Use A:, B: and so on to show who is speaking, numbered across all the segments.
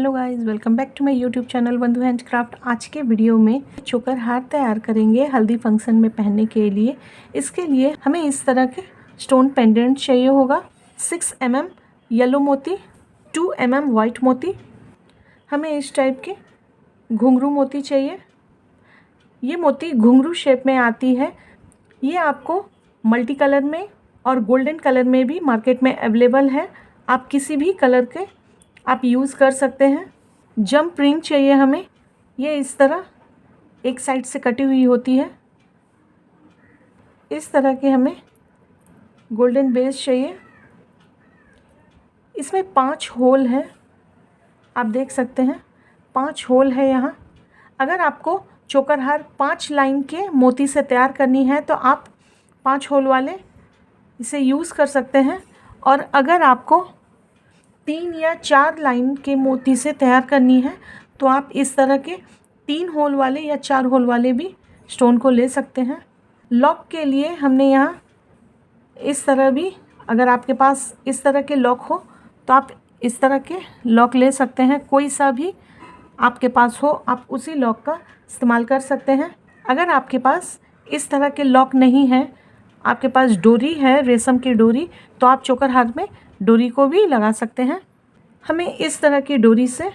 A: Hello guys, welcome back to my YouTube channel Bandhu handcraft. आज के video में चोकर हार तैयार करेंगे हल्दी फंक्शन में पहनने के लिए। इसके लिए हमें इस तरह के स्टोन पेंडेंट चाहिए होगा। 6 mm येलो मोती, 2 mm वाइट मोती। हमें इस टाइप के घुंघरू मोती चाहिए। ये मोती घुंघरू शेप में आती है। ये आपको मल्टी कलर में और गोल्डन कलर में भी मार्केट में अवेलेबल है। आप किसी भी कलर के आप यूज़ कर सकते हैं। जंप रिंग चाहिए हमें। ये इस तरह एक साइड से कटी हुई होती है। इस तरह के हमें गोल्डन बेस चाहिए। इसमें 5 होल है, आप देख सकते हैं 5 होल है यहाँ। अगर आपको चोकर हार 5 लाइन के मोती से तैयार करनी है तो आप 5 होल वाले इसे यूज़ कर सकते हैं। और अगर आपको 3 या 4 लाइन के मोती से तैयार करनी है तो आप इस तरह के 3 होल वाले या 4 होल वाले भी स्टोन को ले सकते हैं। लॉक के लिए हमने यहाँ इस तरह भी, अगर आपके पास इस तरह के लॉक हो तो आप इस तरह के लॉक ले सकते हैं। कोई सा भी आपके पास हो आप उसी लॉक का इस्तेमाल कर सकते हैं। अगर आपके पास इस तरह के लॉक नहीं है, आपके पास डोरी है, रेशम की डोरी, तो आप चोकर हार में डोरी को भी लगा सकते हैं। हमें इस तरह की डोरी से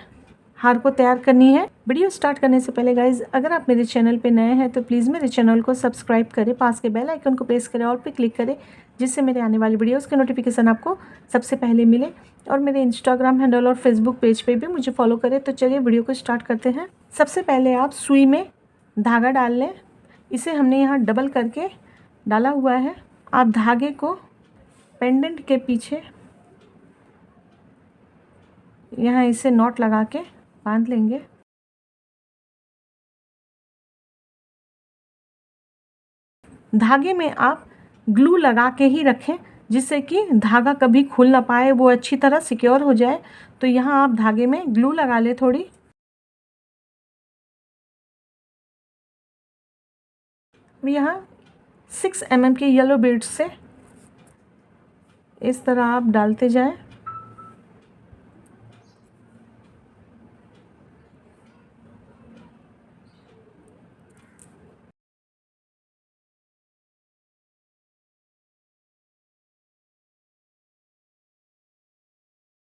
A: हार को तैयार करनी है। वीडियो स्टार्ट करने से पहले गाइज, अगर आप मेरे चैनल पे नए हैं तो प्लीज़ मेरे चैनल को सब्सक्राइब करें, पास के बेल आइकन को प्रेस करें, ऑल पे क्लिक करें, जिससे मेरे आने वाली वीडियोस के नोटिफिकेशन आपको सबसे पहले मिले। और मेरे इंस्टाग्राम हैंडल और फेसबुक पेज पे भी मुझे फॉलो करें। तो चलिए वीडियो को स्टार्ट करते हैं। सबसे पहले आप सुई में धागा डाल लें। इसे हमने यहाँ डबल करके डाला हुआ है। आप धागे को पेंडेंट के पीछे यहाँ इसे नॉट लगा के बांध लेंगे। धागे में आप ग्लू लगा के ही रखें, जिससे कि धागा कभी खुल ना पाए, वो अच्छी तरह सिक्योर हो जाए। तो यहाँ आप धागे में ग्लू लगा लें थोड़ी। यहाँ 6 mm के येलो बीड्स से इस तरह आप डालते जाएं।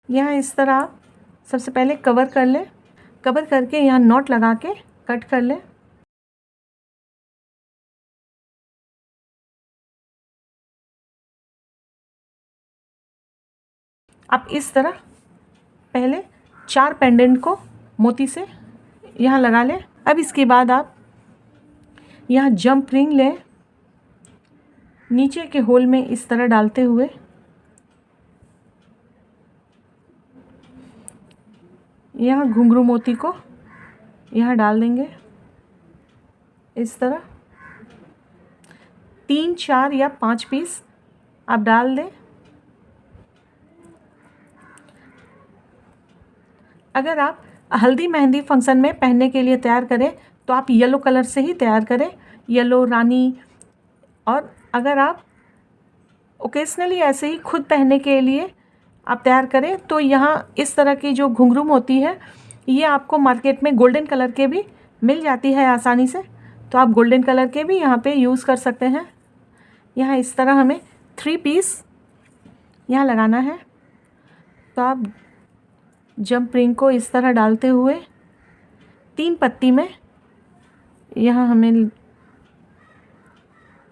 A: यहाँ इस तरह आप सबसे पहले कवर कर लें। कवर करके यहाँ नॉट लगा के कट कर लें। आप इस तरह पहले 4 पेंडेंट को मोती से यहाँ लगा लें। अब इसके बाद आप यहाँ जंप रिंग लें, नीचे के होल में इस तरह डालते हुए यहाँ घुंघरू मोती को यहाँ डाल देंगे। इस तरह 3, 4 या 5 पीस आप डाल दें। अगर आप हल्दी मेहंदी फंक्शन में पहनने के लिए तैयार करें तो आप येलो कलर से ही तैयार करें, येलो, रानी। और अगर आप ओकेजनली ऐसे ही खुद पहनने के लिए आप तैयार करें तो यहाँ इस तरह की जो घुंघरू मोती है, ये आपको मार्केट में गोल्डन कलर के भी मिल जाती है आसानी से। तो आप गोल्डन कलर के भी यहाँ पे यूज़ कर सकते हैं। यहाँ इस तरह हमें 3 पीस यहाँ लगाना है। तो आप जंप रिंग को इस तरह डालते हुए 3 पत्ती में यहाँ हमें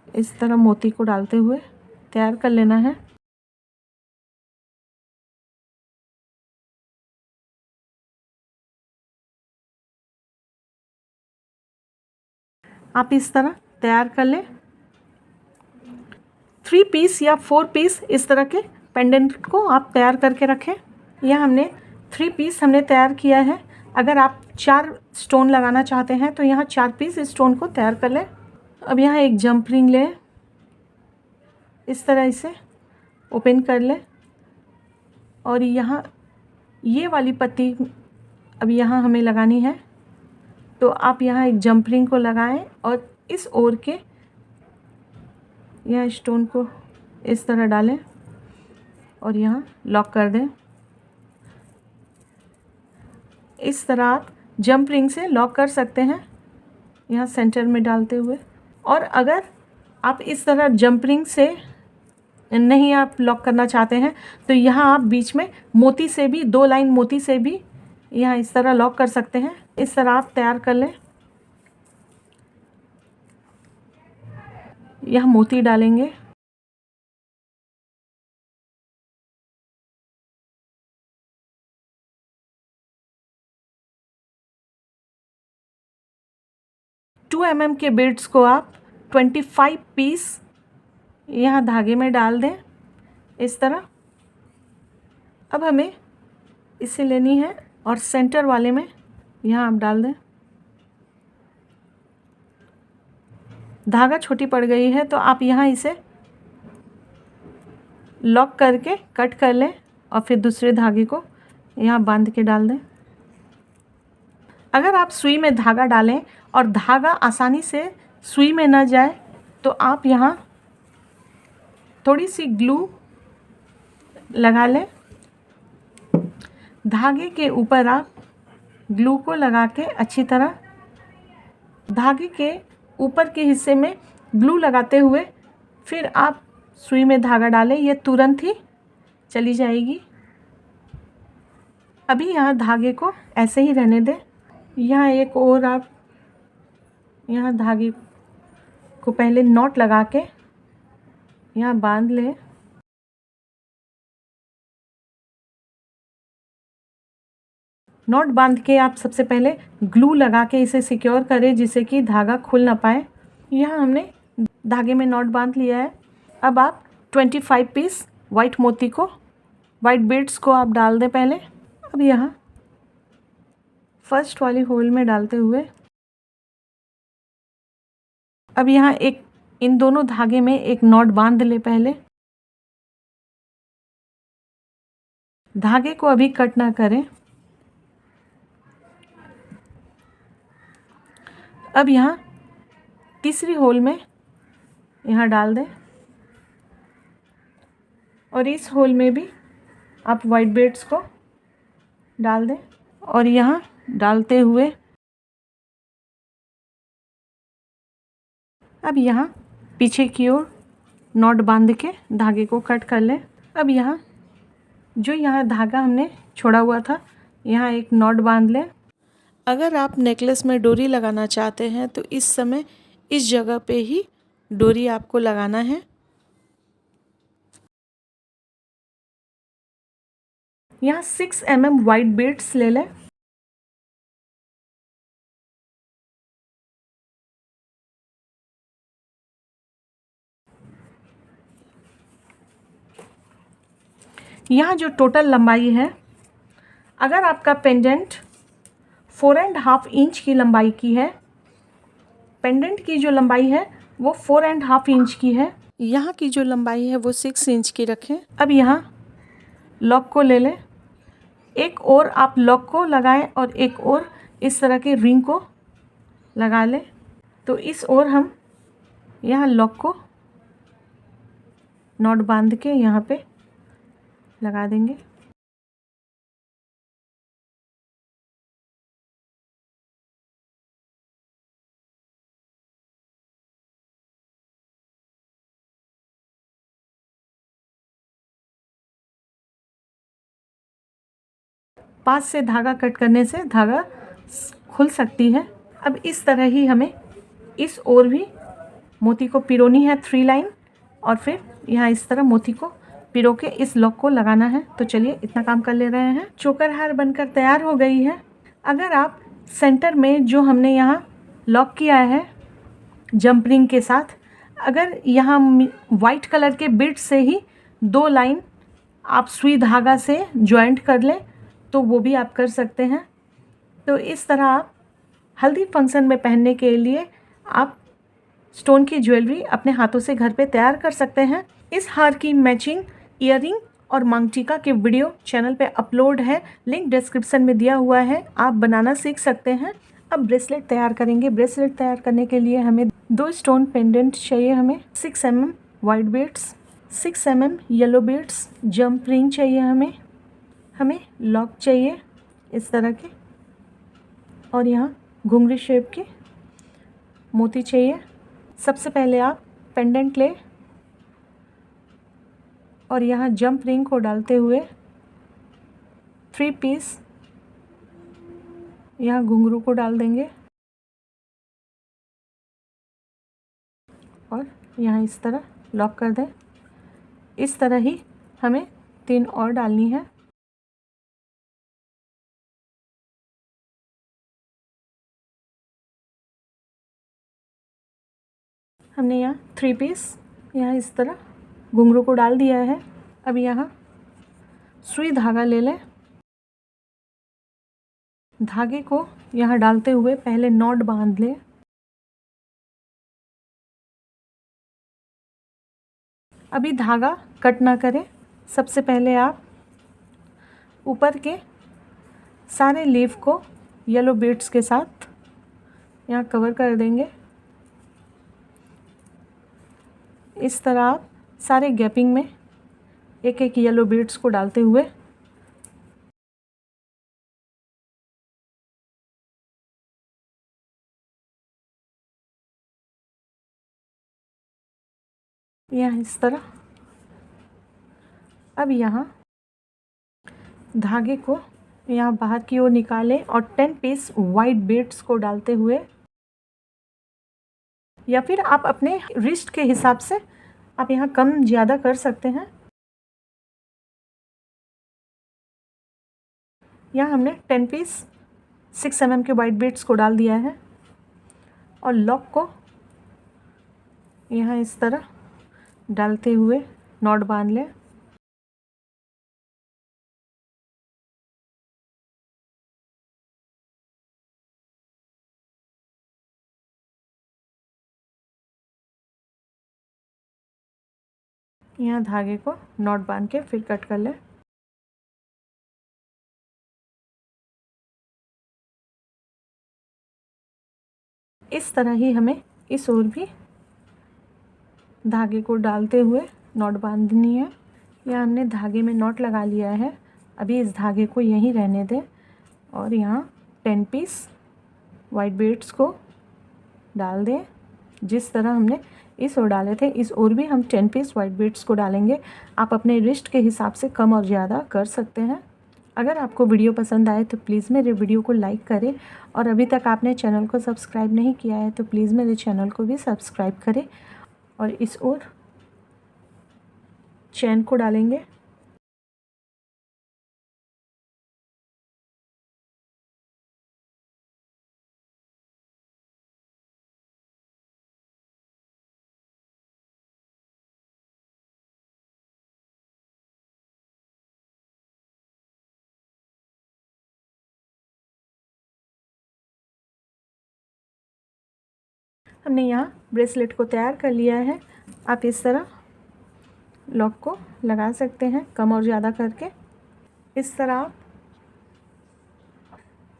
A: इस तरह मोती को डालते हुए तैयार कर लेना है। आप इस तरह तैयार कर लें। 3 पीस या 4 पीस इस तरह के पेंडेंट को आप तैयार करके रखें। यह हमने 3 पीस हमने तैयार किया है। अगर आप 4 स्टोन लगाना चाहते हैं तो यहाँ 4 पीस इस स्टोन को तैयार कर लें। अब यहाँ एक जंप रिंग लें, इस तरह इसे ओपन कर लें और यहाँ ये वाली पत्ती अब यहाँ हमें लगानी है। तो आप यहाँ एक जंप रिंग को लगाएं और इस ओर के यहाँ स्टोन को इस तरह डालें और यहाँ लॉक कर दें। इस तरह आप जंप रिंग से लॉक कर सकते हैं, यहाँ सेंटर में डालते हुए। और अगर आप इस तरह जंप रिंग से नहीं आप लॉक करना चाहते हैं तो यहाँ आप बीच में मोती से भी 2 लाइन मोती से भी यहाँ इस तरह लॉक कर सकते हैं। इस तरह आप तैयार कर लें। यहाँ मोती डालेंगे, टू mm के बीड्स को आप 25 पीस यहाँ धागे में डाल दें इस तरह। अब हमें इसे लेनी है और सेंटर वाले में यहाँ आप डाल दें। धागा छोटी पड़ गई है तो आप यहाँ इसे लॉक करके कट कर लें और फिर दूसरे धागे को यहाँ बांध के डाल दें। अगर आप सुई में धागा डालें और धागा आसानी से सुई में न जाए तो आप यहाँ थोड़ी सी ग्लू लगा लें। धागे के ऊपर आप ग्लू को लगा के अच्छी तरह धागे के ऊपर के हिस्से में ग्लू लगाते हुए फिर आप सुई में धागा डालें, ये तुरंत ही चली जाएगी। अभी यहाँ धागे को ऐसे ही रहने दें। यहाँ एक और आप यहाँ धागे को पहले नॉट लगा के यहाँ बांध लें। नॉट बांध के आप सबसे पहले ग्लू लगा के इसे सिक्योर करें जिससे कि धागा खुल ना पाए। यहाँ हमने धागे में नॉट बांध लिया है। अब आप 25 पीस वाइट मोती को, वाइट बीड्स को आप डाल दें पहले। अब यहाँ फर्स्ट वाली होल में डालते हुए अब यहाँ एक इन दोनों धागे में एक नॉट बांध ले पहले। धागे को अभी कट ना करें। अब यहाँ तीसरी होल में यहाँ डाल दें और इस होल में भी आप वाइट बीड्स को डाल दें और यहाँ डालते हुए अब यहाँ पीछे की ओर नॉट बांध के धागे को कट कर लें। अब यहाँ जो यहाँ धागा हमने छोड़ा हुआ था यहाँ एक नॉट बांध लें। अगर आप नेकलेस में डोरी लगाना चाहते हैं तो इस समय इस जगह पे ही डोरी आपको लगाना है। यहाँ 6 mm वाइट बीड्स ले लें। यहाँ जो टोटल लंबाई है, अगर आपका पेंडेंट 4.5 इंच की लंबाई की है, पेंडेंट की जो लंबाई है वो 4.5 इंच की है, यहाँ की जो लंबाई है वो 6 इंच की रखें। अब यहाँ लॉक को ले लें, एक और आप लॉक को लगाएं और एक और इस तरह के रिंग को लगा लें। तो इस ओर हम यहाँ लॉक को नॉट बांध के यहाँ पे लगा देंगे। पास से धागा कट करने से धागा खुल सकती है। अब इस तरह ही हमें इस ओर भी मोती को पिरोनी है 3 लाइन और फिर यहाँ इस तरह मोती को पिरो के इस लॉक को लगाना है। तो चलिए इतना काम कर ले रहे हैं। चोकर हार बनकर तैयार हो गई है। अगर आप सेंटर में जो हमने यहाँ लॉक किया है जंप रिंग के साथ, अगर यहाँ वाइट कलर के बीड से ही 2 लाइन आप सुई धागा से जॉइंट कर लें तो वो भी आप कर सकते हैं। तो इस तरह आप हल्दी फंक्शन में पहनने के लिए आप स्टोन की ज्वेलरी अपने हाथों से घर पे तैयार कर सकते हैं। इस हार की मैचिंग ईयरिंग और मांग टीका के वीडियो चैनल पे अपलोड है, लिंक डिस्क्रिप्शन में दिया हुआ है, आप बनाना सीख सकते हैं। अब ब्रेसलेट तैयार करेंगे। ब्रेसलेट तैयार करने के लिए हमें 2 स्टोन पेंडेंट चाहिए, हमें 6 mm white beads, 6 mm yellow beads, jump ring चाहिए, हमें लॉक चाहिए इस तरह के, और यहाँ घुंघरी शेप की मोती चाहिए। सबसे पहले आप पेंडेंट ले और यहाँ जंप रिंग को डालते हुए 3 पीस यहाँ घुंघरू को डाल देंगे और यहाँ इस तरह लॉक कर दें। इस तरह ही हमें 3 और डालनी है। हमने यहाँ 3 पीस यहाँ इस तरह घुंघरू को डाल दिया है। अब यहाँ सुई धागा ले लें। धागे को यहाँ डालते हुए पहले नॉट बांध लें। अभी धागा कट ना करें। सबसे पहले आप ऊपर के सारे लीफ को येलो बीड्स के साथ यहाँ कवर कर देंगे। इस तरह आप सारे गैपिंग में एक एक येलो बीड्स को डालते हुए यहाँ इस तरह। अब यहाँ धागे को यहाँ बाहर की ओर निकालें और 10 पीस वाइट बीड्स को डालते हुए, या फिर आप अपने रिस्ट के हिसाब से आप यहाँ कम ज़्यादा कर सकते हैं। यहाँ हमने 10 पीस 6 mm के वाइट बीड्स को डाल दिया है और लॉक को यहाँ इस तरह डालते हुए नॉट बांध लें। यहाँ धागे को नॉट बांध के फिर कट कर लें। इस तरह ही हमें इस ओर भी धागे को डालते हुए नॉट बांधनी है। यहाँ हमने धागे में नॉट लगा लिया है। अभी इस धागे को यहीं रहने दें और यहाँ 10 पीस वाइट बीड्स को डाल दें। जिस तरह हमने इस ओर डाले थे इस ओर भी हम 10 पीस वाइट बीड्स को डालेंगे। आप अपने रिस्ट के हिसाब से कम और ज़्यादा कर सकते हैं। अगर आपको वीडियो पसंद आए तो प्लीज़ मेरे वीडियो को लाइक करें और अभी तक आपने चैनल को सब्सक्राइब नहीं किया है तो प्लीज़ मेरे चैनल को भी सब्सक्राइब करें। और इस ओर चैन को डालेंगे। हमने यहाँ ब्रेसलेट को तैयार कर लिया है। आप इस तरह लॉक को लगा सकते हैं कम और ज़्यादा करके। इस तरह आप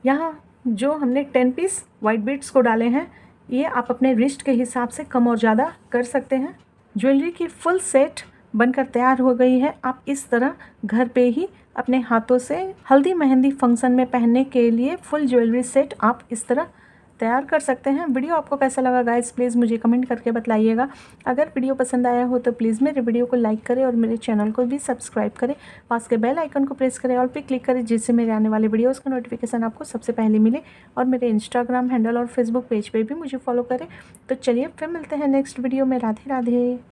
A: यहाँ जो हमने 10 पीस वाइट बीड्स को डाले हैं ये आप अपने रिस्ट के हिसाब से कम और ज़्यादा कर सकते हैं। ज्वेलरी की फुल सेट बनकर तैयार हो गई है। आप इस तरह घर पे ही अपने हाथों से हल्दी मेहंदी फंक्शन में पहनने के लिए फुल ज्वेलरी सेट आप इस तरह तैयार कर सकते हैं। वीडियो आपको कैसा लगा गाइस प्लीज़ मुझे कमेंट करके बताइएगा। अगर वीडियो पसंद आया हो तो प्लीज़ मेरे वीडियो को लाइक करें और मेरे चैनल को भी सब्सक्राइब करें। पास के बेल आइकन को प्रेस करें और पे क्लिक करें जिससे मेरे आने वाले वीडियोज़ का नोटिफिकेशन आपको सबसे पहले मिले। और मेरे इंस्टाग्राम हैंडल और फेसबुक पेज पर भी मुझे फॉलो करें। तो चलिए फिर मिलते हैं नेक्स्ट वीडियो में। राधे राधे।